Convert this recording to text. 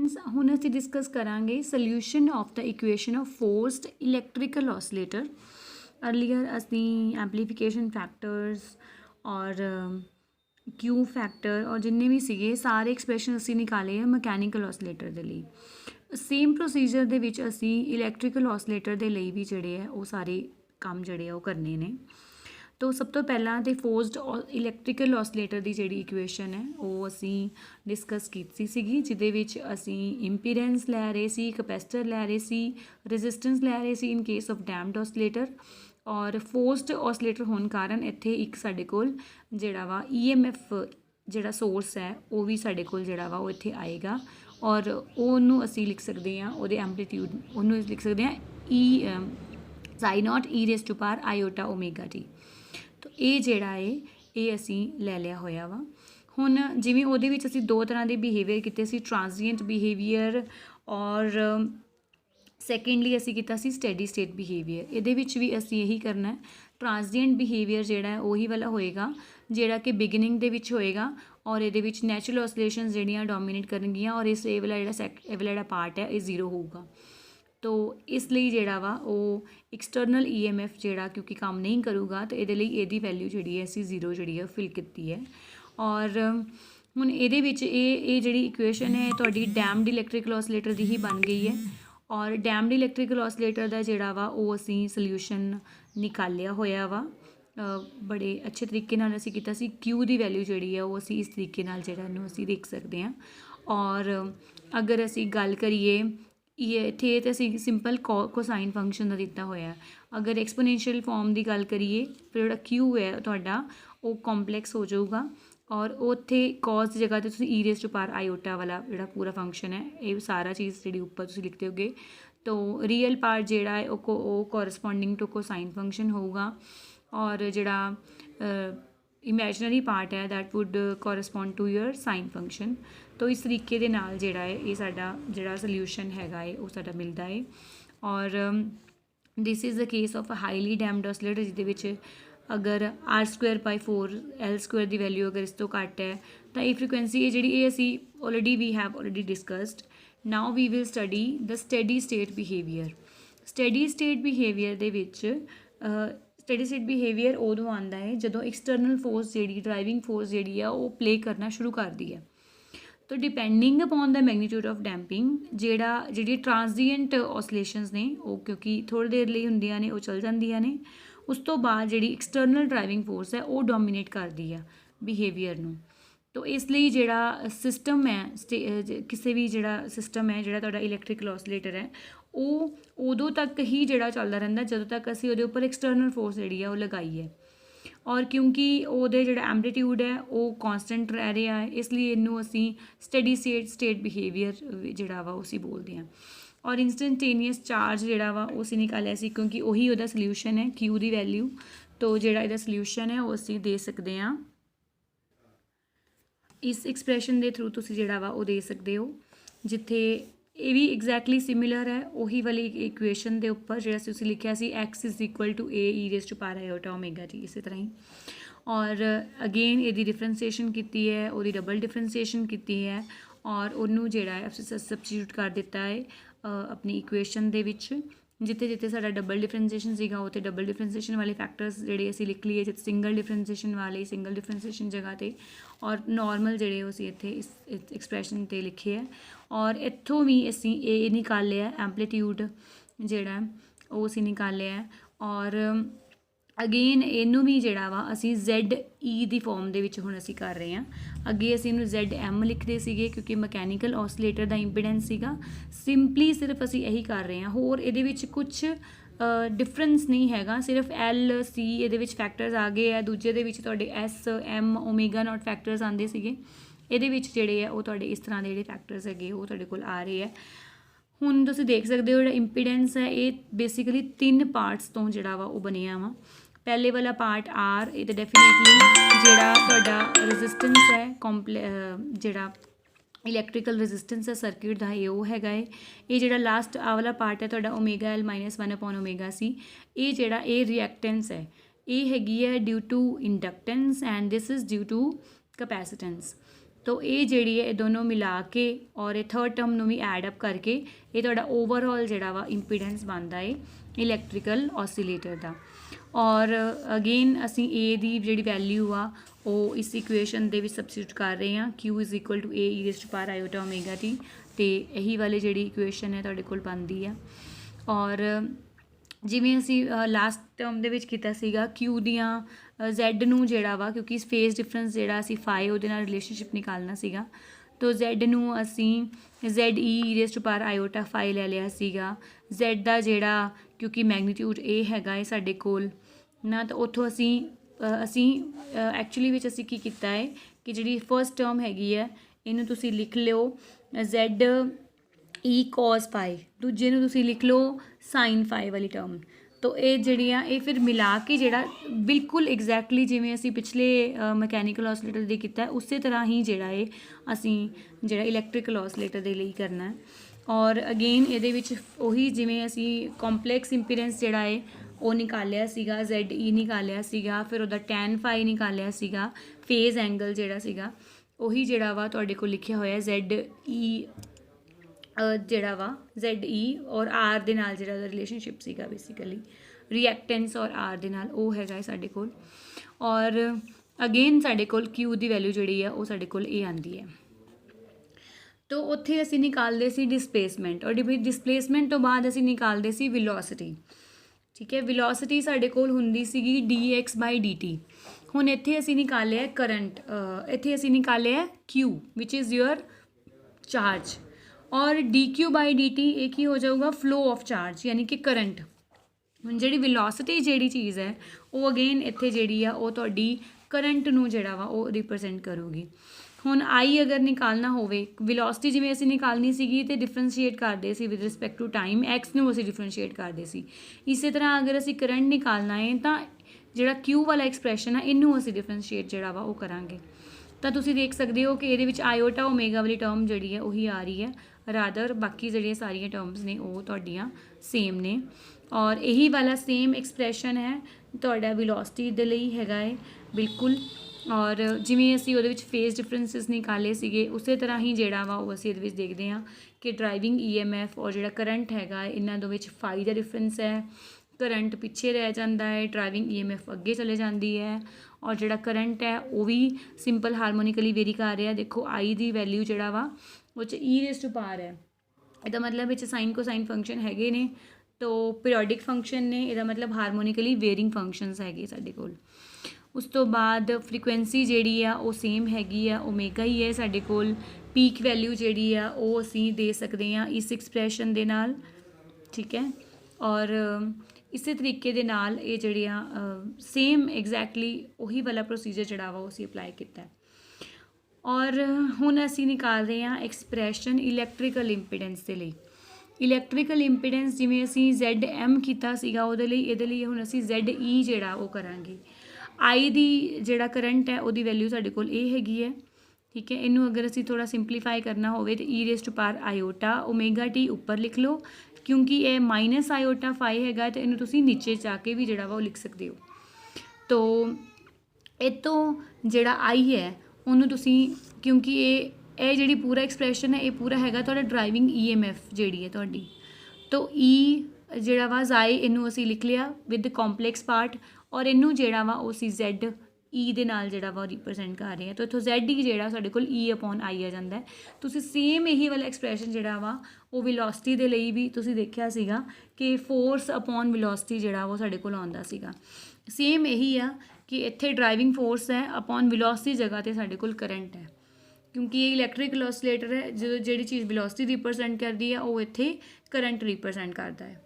Students हुण असीं discuss करांगे solution of the equation of forced electrical oscillator. Earlier असीं एम्पलीफिकेशन फैक्टर्स और क्यू फैक्टर और जिन्ने भी सीगे सारे एक्सप्रैशन असीं निकाले मकैनिकल ऑसिलेटर दे लई। सेम प्रोसीजर दे विच असीं इलैक्ट्रिकल ऑसिलेटर दे लई भी जिहड़े है वो सारे काम जिहड़े वो करने ने। तो सब तो पहला तो फोर्स्ड इलैक्ट्रिकल ऑसिलेटर की जिहड़ी इक्वेशन है वो असीं डिस्कस कीती सीगी, जिहदे विच असीं इंपीडेंस लै रहे सी, कैपेसिटर लै रहे सी, रेजिस्टेंस लै रहे सी in case of damped oscillator. और फोर्स्ड ऑसिलेटर होने कारण इत्थे एक साडे कोल जिहड़ा वा EMF जिहड़ा सोर्स है वो भी साडे कोल जिहड़ा वा वो इत्थे आएगा और ਉਹਨੂੰ ਅਸੀਂ लिख सकते हैं ਉਹਦੇ एम्पलीट्यूड ਉਹਨੂੰ लिख सकते हैं E psi naught E raise to power iota omega t. तो ये जिहड़ा है ये असीं ले लिया होया वा। हुण जिवें ਉਹਦੇ ਵਿੱਚ ਅਸੀਂ दो तरह के बिहेवियर किए सी, ट्रांजीएंट बिहेवियर और सैकेंडली असीं कीता सी स्टैडी स्टेट बिहेवियर। ਇਹਦੇ ਵਿੱਚ ਵੀ ਅਸੀਂ यही करना है, ट्रांजीएंट बिहेवियर जिहड़ा है ਉਹੀ वाला होएगा जिहड़ा कि बिगिनिंग ਦੇ ਵਿੱਚ होएगा और ये नैचुरल ऑसिलेशंस जिहड़ियां डोमीनेट करनगियां और इस ये वाला जिहड़ा पार्ट है ये जीरो होगा। तो इसलिए जिहड़ा वा वो एक्सटर्नल EMF जिहड़ा क्योंकि काम नहीं करूगा तो ये यदी वैल्यू जिहड़ी है असीं जीरो जिहड़ी है फिल की है। और हुण इहदे विच ये जिहड़ी इक्वेशन है तुहाडी डैम्ड इलैक्ट्रिकल ऑसिलेटर दी ही बन गई है और डैम्ड इलैक्ट्रिकल ऑसिलेटर दा जिहड़ा वा वो असीं सल्यूशन निकालिया होया वा। बड़े अच्छे तरीके नाल असीं कीता सी। क्यू दी वैल्यू जिहड़ी है वो असीं इस तरीके नाल जिहड़ा इहनूं असीं देख सकते हैं। और अगर असीं गल करिए ये इत्थे तो असीं सिंपल कोसाइन फंक्शन का दिता होया। अगर एक्सपोनेंशियल फॉर्म की गल करिए फिर जो क्यू है तुहाडा वो कॉम्पलैक्स हो जाऊगा और उत्थे कॉस की जगह तो तुसीं E raise to power iota वाला जिहड़ा पूरा फंक्शन है ये सारा चीज़ जिहड़ी उपर तुसीं लिखते होगे। तो रियल पार्ट जिहड़ा है वो कोरसपोंडिंग टू कोसाइन फंक्शन होगा और जिहड़ा इमेजनरी पार्ट है that would correspond to your sine function. तो इस तरीके दे नाल जिहड़ा है ये साडा जिहड़ा सल्यूशन हैगा है वो साडा मिलदा है। और this is the case of a highly damped oscillator जिहदे विच अगर R²/4 L² की वैल्यू अगर इस तो घट है तो ये फ्रीकुएंसी है जिहड़ी ये असीं already we have already discussed. Now we will study the study state behaviour. स्टडी स्टेट बिहेवियर दे विच स्टडी स्टेट बिहेवियर उदों आंदा है जदों एक्सटर्नल फोर्स जिहड़ी ड्राइविंग फोर्स जिहड़ी है वो प्ले करना शुरू करती है। तो depending upon the magnitude of damping जिहड़ी ट्रांजीएंट ऑसिलेशंस ने वो क्योंकि थोड़ी देर लिए हुंदियां ने वो चल जांदियां ने, उस तो बाद जिहड़ी एक्सटर्नल ड्राइविंग फोर्स है वो डोमीनेट करती है बिहेवियर नूं। तो इसलिए जिहड़ा सिस्टम है किसी भी जिहड़ा सिस्टम है जिहड़ा तुहाडा इलैक्ट्रिकल ऑसिलेटर है वो उदों तक ही जिहड़ा चलदा रहिंदा जदों तक असीं उहदे उपर एक्सटर्नल फोर्स जिहड़ी है वो लगाई है। और क्योंकि ਉਹਦੇ ਜਿਹੜਾ एम्पलीट्यूड है वो कॉन्सटेंट रह रहा है इसलिए ਇਹਨੂੰ ਅਸੀਂ स्टडी स्टेट बिहेवियर ਜਿਹੜਾ ਵਾ ਅਸੀਂ बोलते हैं। और इंस्टेंटेनियस चार्ज ਜਿਹੜਾ ਵਾ ਉਹ ਅਸੀਂ ਨਿਕਾਲਿਆ ਸੀ क्योंकि ਉਹੀ ਉਹਦਾ सल्यूशन है क्यू ਦੀ वैल्यू। तो ਜਿਹੜਾ ਇਹਦਾ सल्यूशन है वो ਅਸੀਂ ਦੇ ਸਕਦੇ ਹਾਂ इस एक्सप्रैशन के थ्रू तुसीं ਜਿਹੜਾ ਵਾ ਉਹ ਦੇ ਸਕਦੇ हो, जिथे ये भी एग्जैक्टली सिमिलर है उही वाली इक्वेशन के उपर जो तुसीं लिखिया सी X = A E raise to power iota omega t इसी तरह ही। और अगेन ये डिफरेंसीएशन की है वो डबल डिफरेंसीएशन की है और उन्होंने जिहड़ा है सबस्टिट्यूट कर दिता है अपनी इक्वेशन दे विच। जिथे जिथे साडा डबल डिफरेंसीएशन सीगा उत्थे डबल डिफरेंसीएशन वाले फैक्टर्स जिहड़े असीं लिख लिए, जिथे सिंगल डिफरेंसीएशन वाले सिंगल डिफरेंसीएशन जगह ते और नॉर्मल जिहड़े असीं इत्थे इस एक्सप्रैशन ते लिखे है। और इत्थों भी असीं ये निकालिया एम्पलीट्यूड जिहड़ा वो असीं निकालिया है। और अगेन इनू भी जिहड़ा वा असीं ZE दी फॉर्म दे विच हुण असीं कर रहे हैं। अगे असीं इनू ZM लिखते सीगे क्योंकि मकैनिकल ऑसिलेटर दा इंपीडेंस सीगा। सिंपली सिर्फ असीं यही कर रहे हैं, होर इहदे विच कुछ डिफरेंस नहीं हैगा, सिर्फ L C इहदे विच फैक्टर्स आ गए है, दूजे दे विच तुहाडे S M omega naught factors आंदे सीगे। इहदे विच जिहड़े है वो तुहाडे इस तरह दे जिहड़े फैक्टर्स हैगे वो तुहाडे कोल आ रहे हैं। हुण तुसीं देख सकते हो जिहड़ा इंपीडेंस है ये बेसिकली 3 पार्ट्स तो जिहड़ा वा वो बनिया वा। पहले वाला पार्ट R ये तो डेफिनेटली जिहड़ा तुहाडा रेजिस्टेंस है जिहड़ा इलैक्ट्रिकल रेजिस्टेंस है सर्किट का ये वो हैगा है। ये जिहड़ा लास्ट आ वाला पार्ट है तुहाडा ω/1/ωc ये जिहड़ा ये रिएक्टेंस है ये हैगी है due to inductance and this is due to capacitance. तो ये जिहड़ी है दोनों मिला के और ये थर्ड टर्म नूं भी एड अप करके ये तुहाडा ओवरऑल जिहड़ा वा इंपीडेंस बनदा है इलैक्ट्रिकल ऑसीलेटर दा। और अगेन असी ए दी जिहड़ी वैल्यू आ वो इस इक्वेशन दे विच सबस्टिट्यूट कर रहे हैं, Q is equal to A E raise to power iota omega t, तो यही वाली जिहड़ी इक्वेशन है तुहाडे कोल बनदी है। और जिवें असी लास्ट टर्म दे विच कीता सीगा Q दियां Z नूं जिहड़ा वा, क्योंकि फेस डिफरेंस जिहड़ा असी फाई उहदे नाल रिलेशनशिप निकालना सीगा, तो Z नूं असी Z E raise to power iota phi ले लिया सीगा। Z दा जिहड़ा क्योंकि मैगनीट्यूड ए हैगा है साडे कोल ना, तो उत्थों असी एक्चुअली विच असी की कीता है कि जिहड़ी फर्स्ट टर्म हैगी है इनू तुसी लिख लिओ Z ई कॉस फाई, दूजे नूं तुसी लिख लो साइन फाई वाली टर्म। तो ये जिहड़ियां ये फिर मिला के जिहड़ा बिल्कुल एग्जैक्टली जिवें असी पिछले मैकेनिकल ऑसीलेटर दे कीता है उस तरह ही जिहड़ा है असी जिहड़ा इलैक्ट्रिकल ऑसीलेटर दे लई करना है। और अगेन ये विच उही जिवें असी कॉम्पलैक्स इंपीडेंस जिहड़ा है वो निकालिया सीगा, Z ई निकालिया सीगा, फिर उहदा टैन फाई निकालिया सीगा, फेज एंगल जिहड़ा सीगा उही जिहड़ा वा तुहाडे कोल लिखिया होया Z ई जिहड़ा वा Z ई और R दे नाल जिहड़ा रिलेशनशिप सीगा बेसिकली रिएक्टेंस और R दे नाल वो हैगा साडे कोल। और अगेन साडे कोल Q दी वैल्यू जिहड़ी है वो साडे कोल ये आंदी है। तो उत्थे असी निकालते सी डिसप्लेसमेंट और डिसप्लेसमेंट तो बाद असी निकालते सी विलोसिटी। ठीक है, विलोसिटी साडे कोल हुंदी सीगी dx/dt। हुण इत्थे असी निकालिया है करंट, इत्थे असी निकालिया है Q which is your charge, और dq/dt एक ही हो जाऊगा फ्लो ऑफ चार्ज यानी कि करंट। हुण जिहड़ी विलोसिटी जिहड़ी चीज़ है वो अगेन इत्थे जिहड़ी आ वो तुहाडी करंट नूं जिहड़ा वा वो रिप्रजेंट करूगी। हुण आई अगर निकालना होवे विलोसिटी जिवें असीं निकालनी सीगी ते डिफरेंशिएट करदे सी with respect to time, x नूं असीं डिफरेंशिएट करदे सी। इसे तरह अगर असीं करंट निकालना है तो जिहड़ा Q वाला एक्सप्रैशन है इनू असीं डिफरेंशिएट जिहड़ा वा वो करांगे। तो तुसीं देख सकदे हो कि इहदे विच आयोटा ओमेगा वाली टर्म जिहड़ी है उही आ रही है, रादर बाकी जिहड़ियां सारियां टर्म्स ने वो तुहाडियां सेम ने। और यही वाला सेम एक्सप्रैशन है तुहाडा विलोसिटी दे लई हैगा है बिल्कुल। और जिवें असीं उहदे विच फेज डिफरेंसिस निकाले सीगे उसे तरह ही जिहड़ा वा वो असीं इहदे विच देखदे हां कि ड्राइविंग EMF और जिहड़ा करंट हैगा इन्हां दो विच फाई दा डिफरेंस है। करंट पिछे रह जाता है, ड्राइविंग EMF अगे चले जाती है, और जिहड़ा करंट है वो भी सिंपल हारमोनिकली वेरी कर रहा है। देखो आई दी वैल्यू जिहड़ा वा वो ई रेज़ टू पावर है, इहदा मतलब इच साइन कोसाइन फंक्शन हैगे ने, तो पीरियोडिक फंक्शन ने, इहदा मतलब हारमोनिकली वेरिंग फंक्शनस हैगे साडे कोल। उस तो बाद फ्रीकुएंसी जिहड़ी आ वो सेम हैगी आ, ओमेगा ही है साडे कोल। पीक वैल्यू जिहड़ी आ वो असीं दे सकदे हां इस एक्सप्रैशन दे नाल। ठीक है, और इसे तरीके दे नाल ये जिहड़ियां सेम एग्जैक्टली उही वाला प्रोसीजर जिहड़ा वा असीं अप्लाई कीता है। और हुण असीं निकाल रहे हैं एक्सप्रैशन इलैक्ट्रिकल इंपीडेंस दे लई। इलैक्ट्रिकल इंपीडेंस जिवें असीं ZM कीता सीगा उहदे लई इहदे लई हुण असीं ZE जिहड़ा वो करांगे। आई दी जिहड़ा करंट है उहदी वैल्यू साडे कोल ये हैगी है। ठीक है, इनू अगर असीं थोड़ा सिंपलीफाई करना होवे तो E raise to power iota omega t उपर लिख लो, क्योंकि ये माइनस आयोटा फाई हैगा तो इनू तुसीं नीचे जाके भी जिहड़ा वा वो लिख सकते हो। तो ये तो जिहड़ा आई है उन्होंने तुसीं, क्योंकि ये जिहड़ी पूरा एक्सप्रैशन है ये पूरा हैगा तुहाडा ड्राइविंग EMF जिहड़ी है तुहाडी, तो ई जिहड़ा वा जाए इनू असीं लिख लिया विद कॉम्पलैक्स पार्ट, और इनू जिहड़ा वा वो असीं Z ई दे नाल जिहड़ा वा रिप्रजेंट कर रहे हैं। तो इत्थों Z ई जिहड़ा साडे कोल E/I आ जांदा है। तुसीं सेम यही वाला एक्सप्रैशन जिहड़ा वा वो विलोसिटी दे लई भी तुसीं देखिया सीगा कि फोर्स अपॉन विलोसिटी जिहड़ा वो साडे कोल आउंदा सीगा। सेम यही आ कि इत्थे ड्राइविंग फोर्स है अपॉन विलोसिटी जगह ते साडे कोल करंट है, क्योंकि ये इलैक्ट्रिकल ऑसीलेटर है जो जिहड़ी चीज़ विलोसिटी रिप्रजेंट करती है वो इत्थे करंट रिप्रजेंट करता है।